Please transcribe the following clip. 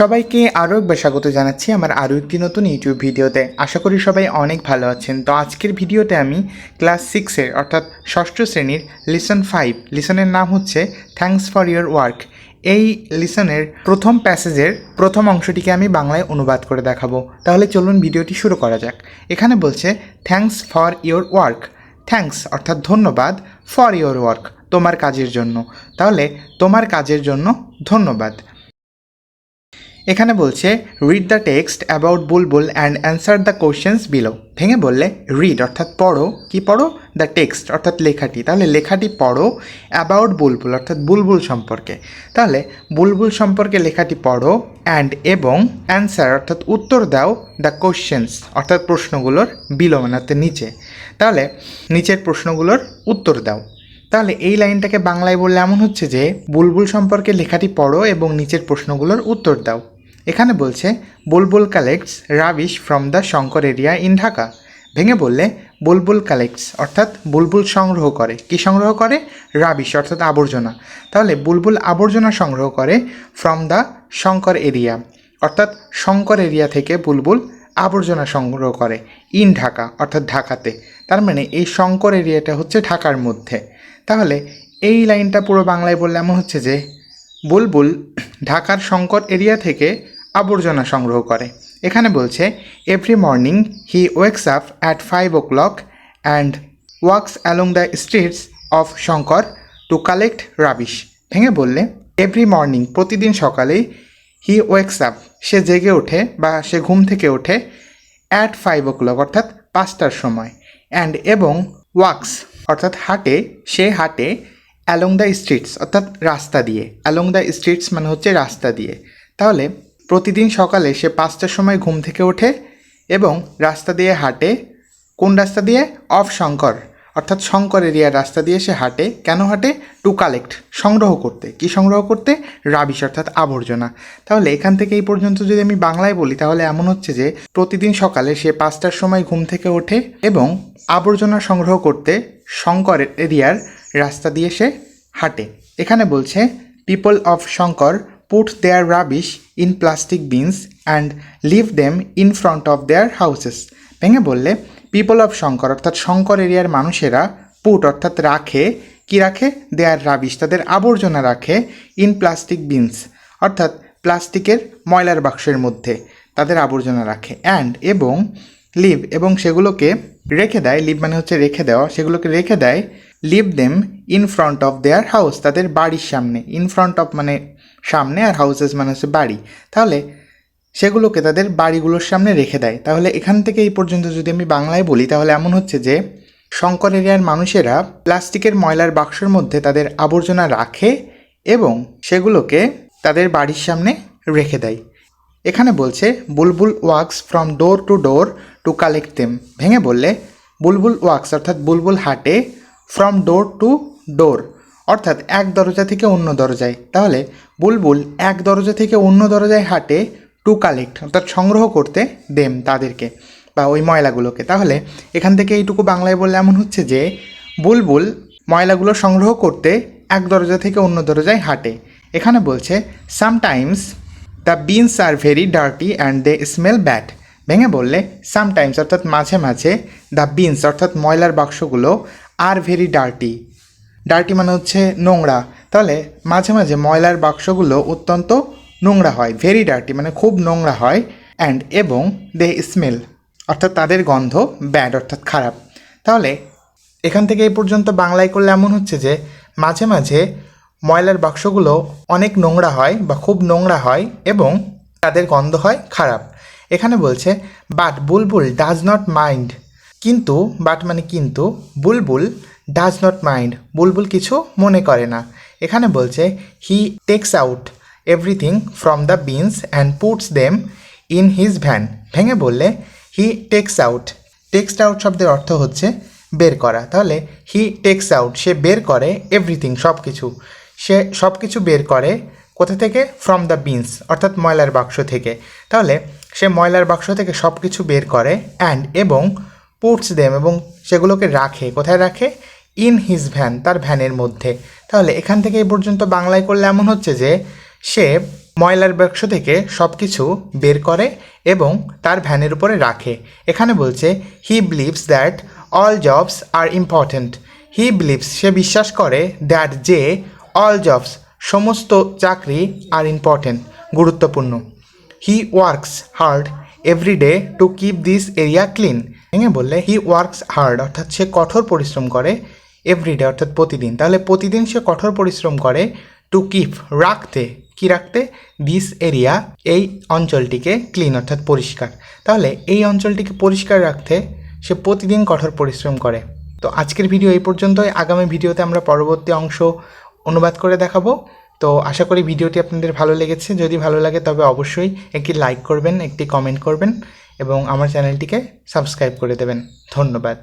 সবাইকে আরও একবার স্বাগত জানাচ্ছি আমার আরও একটি নতুন ইউটিউব ভিডিওতে। আশা করি সবাই অনেক ভালো আছেন। তো আজকের ভিডিওতে আমি ক্লাস 6-এর অর্থাৎ ষষ্ঠ শ্রেণীর লিসন 5 লিসনের নাম হচ্ছে থ্যাঙ্কস ফর ইয়োর ওয়ার্ক। এই লিসনের প্রথম প্যাসেজের প্রথম অংশটিকে আমি বাংলায় অনুবাদ করে দেখাবো। তাহলে চলুন ভিডিওটি শুরু করা যাক। এখানে বলছে thanks for your work. Thanks অর্থাৎ ধন্যবাদ, ফর ইয়োর ওয়ার্ক তোমার কাজের জন্য। তাহলে তোমার কাজের জন্য ধন্যবাদ। এখানে বলছে read the text about Bulbul and answer the questions below. ভেঙে বললে রিড অর্থাৎ পড়ো, কি পড়ো? দ্য টেক্সট অর্থাৎ লেখাটি, তাহলে লেখাটি পড়ো। অ্যাবাউট বুলবুল অর্থাৎ বুলবুল সম্পর্কে, তাহলে বুলবুল সম্পর্কে লেখাটি পড়ো। অ্যান্ড এবং অ্যান্সার অর্থাৎ উত্তর দাও দ্য কোশ্চেন্স অর্থাৎ প্রশ্নগুলোর বিলো মানে অর্থাৎ নিচে, তাহলে নিচের প্রশ্নগুলোর উত্তর দাও। তাহলে এই লাইনটাকে বাংলায় বললে এমন হচ্ছে যে বুলবুল সম্পর্কে লেখাটি পড়ো এবং নিচের প্রশ্নগুলোর উত্তর দাও। এখানে বলছে Bulbul collects rubbish from the Shankar area in Dhaka. ভেঙে বললে বুলবুল কালেক্টস অর্থাৎ বুলবুল সংগ্রহ করে, কি সংগ্রহ করে? রাবিশ অর্থাৎ আবর্জনা। তাহলে বুলবুল আবর্জনা সংগ্রহ করে ফ্রম দ্য শঙ্কর এরিয়া অর্থাৎ শঙ্কর এরিয়া থেকে বুলবুল আবর্জনা সংগ্রহ করে। ইন ঢাকা অর্থাৎ ঢাকাতে, তার মানে এই শঙ্কর এরিয়াটা হচ্ছে ঢাকার মধ্যে। তাহলে এই লাইনটা পুরো বাংলায় বললে এমন হচ্ছে যে বুলবুল ঢাকার শঙ্কর এরিয়া থেকে আবর্জনা সংগ্রহ করে। এখানে বলছে every morning he wakes up at 5 o'clock and wax along the streets of Shankar to collect rubbish. ভেঙে বললে এভরি মর্নিং প্রতিদিন সকালে হি ওয়েকস আপ সে জেগে ওঠে বা সে ঘুম থেকে ওঠে অ্যাট 5 o'clock অর্থাৎ 5টার সময়। অ্যান্ড এবং ওয়াক্স অর্থাৎ হাঁটে, সে হাঁটে অ্যালং দ্য স্ট্রিটস অর্থাৎ রাস্তা দিয়ে। অ্যালং দ্য স্ট্রিটস মানে হচ্ছে রাস্তা দিয়ে। তাহলে প্রতিদিন সকালে সে 5টার সময় ঘুম থেকে ওঠে এবং রাস্তা দিয়ে হাঁটে। কোন রাস্তা দিয়ে? অফ শঙ্কর অর্থাৎ শঙ্কর এরিয়ার রাস্তা দিয়ে সে হাঁটে। কেন হাঁটে? টু কালেক্ট সংগ্রহ করতে। কি সংগ্রহ করতে? রাবিশ অর্থাৎ আবর্জনা। তাহলে এখান থেকে এই পর্যন্ত যদি আমি বাংলায় বলি তাহলে এমন হচ্ছে যে প্রতিদিন সকালে সে 5টার সময় ঘুম থেকে ওঠে এবং আবর্জনা সংগ্রহ করতে শঙ্কর এরিয়ার রাস্তা দিয়ে সে হাঁটে। এখানে বলছে people of Shankar put their rubbish in plastic bins and leave them in front of their houses. ভেঙে বললে পিপল অফ শঙ্কর অর্থাৎ শঙ্কর এরিয়ার মানুষেরা পুট অর্থাৎ রাখে, কি রাখে? দেয়ার রাবিশ তাদের আবর্জনা রাখে ইন প্লাস্টিক বিনস অর্থাৎ প্লাস্টিকের ময়লার বাক্সের মধ্যে তাদের আবর্জনা রাখে। অ্যান্ড এবং লিভ এবং সেগুলোকে রেখে দেয়। লিভ মানে হচ্ছে রেখে দেওয়া, সেগুলোকে রেখে দেয়। Leave them in front of their house তাদের বাড়ির সামনে। ইন ফ্রন্ট অফ মানে সামনে আর হাউসেস মানে হচ্ছে বাড়ি, তাহলে সেগুলোকে তাদের বাড়িগুলোর সামনে রেখে দেয়। তাহলে এখান থেকে এই পর্যন্ত যদি আমি বাংলায় বলি তাহলে এমন হচ্ছে যে শঙ্কর এরিয়ার মানুষেরা প্লাস্টিকের ময়লার বাক্সের মধ্যে তাদের আবর্জনা রাখে এবং সেগুলোকে তাদের বাড়ির সামনে রেখে দেয়। এখানে বলছে Bulbul walks from door to door to collect them. ভেঙে বললে বুলবুল ওয়াক্স অর্থাৎ বুলবুল হাঁটে ফ্রম ডোর টু ডোর অর্থাৎ এক দরজা থেকে অন্য দরজায়। তাহলে বুলবুল এক দরজা থেকে অন্য দরজায় হাঁটে টু কালেক্ট অর্থাৎ সংগ্রহ করতে দেম তাদেরকে বা ওই ময়লাগুলোকে। তাহলে এখান থেকে এইটুকু বাংলায় বললে এমন হচ্ছে যে বুলবুল ময়লাগুলো সংগ্রহ করতে এক দরজা থেকে অন্য দরজায় হাঁটে। এখানে বলছে sometimes the bins are very dirty and they smell bad. ভেঙে বললে সামটাইমস অর্থাৎ মাঝে মাঝে, দ্য বিনস অর্থাৎ ময়লার বাক্সগুলো, আর ভেরি ডার্টি, ডার্টি মানে হচ্ছে নোংরা, তাহলে মাঝে মাঝে ময়লার বাক্সগুলো অত্যন্ত নোংরা হয়। ভেরি ডার্টি মানে খুব নোংরা হয়। অ্যান্ড এবং দে স্মেল অর্থাৎ তাদের গন্ধ ব্যাড অর্থাৎ খারাপ। তাহলে এখান থেকে এই পর্যন্ত বাংলায় করলে এমন হচ্ছে যে মাঝে মাঝে ময়লার বাক্সগুলো অনেক নোংরা হয় বা খুব নোংরা হয় এবং তাদের গন্ধ হয় খারাপ। এখানে বলছে but Bulbul does not mind. কিন্তু, বাট মানে কিন্তু, বুলবুল ডাজ নট মাইন্ড বুলবুল কিছু মনে করে না। এখানে বলছে he takes out everything from the beans and puts them in his van. ভেঙে বললে he takes out, text out শব্দের অর্থ হচ্ছে বের করা। তাহলে হি টেক্স আউট সে বের করে এভরিথিং সব কিছু, সে সব কিছু বের করে কোথা থেকে? ফ্রম দ্য বিনস অর্থাৎ ময়লার বাক্স থেকে। তাহলে সে ময়লার বাক্স থেকে সব কিছু বের করে। অ্যান্ড এবং পুটস দেম এবং সেগুলোকে রাখে, কোথায় রাখে? ইন হিজ ভ্যান তার ভ্যানের মধ্যে। তাহলে এখান থেকে এই পর্যন্ত বাংলায় করলে এমন হচ্ছে যে সে ময়লার বাক্স থেকে সব কিছু বের করে এবং তার ভ্যানের উপরে রাখে। এখানে বলছে he believes that all jobs are important. He believes সে বিশ্বাস করে দ্যাট যে অল জবস সমস্ত চাকরি আর ইম্পর্ট্যান্ট গুরুত্বপূর্ণ। He works hard every day to keep this area clean. ভেঙে বললে হি ওয়ার্কস হার্ড অর্থাৎ সে কঠোর পরিশ্রম করে, এভরিডে অর্থাৎ প্রতিদিন, তাহলে প্রতিদিন সে কঠোর পরিশ্রম করে টু কিপ রাখতে, কি রাখতে, দিস এরিয়া এই অঞ্চলটিকে ক্লিন অর্থাৎ পরিষ্কার। তাহলে এই অঞ্চলটিকে পরিষ্কার রাখতে সে প্রতিদিন কঠোর পরিশ্রম করে। তো আজকের ভিডিও এই পর্যন্তই। আগামী ভিডিওতে আমরা পরবর্তী অংশ অনুবাদ করে দেখাবো। তো আশা করি ভিডিওটি আপনাদের ভালো লেগেছে। যদি ভালো লাগে তবে অবশ্যই একটি লাইক করবেন, একটি কমেন্ট করবেন এবং আমার চ্যানেলটিকে সাবস্ক্রাইব করে দেবেন। ধন্যবাদ।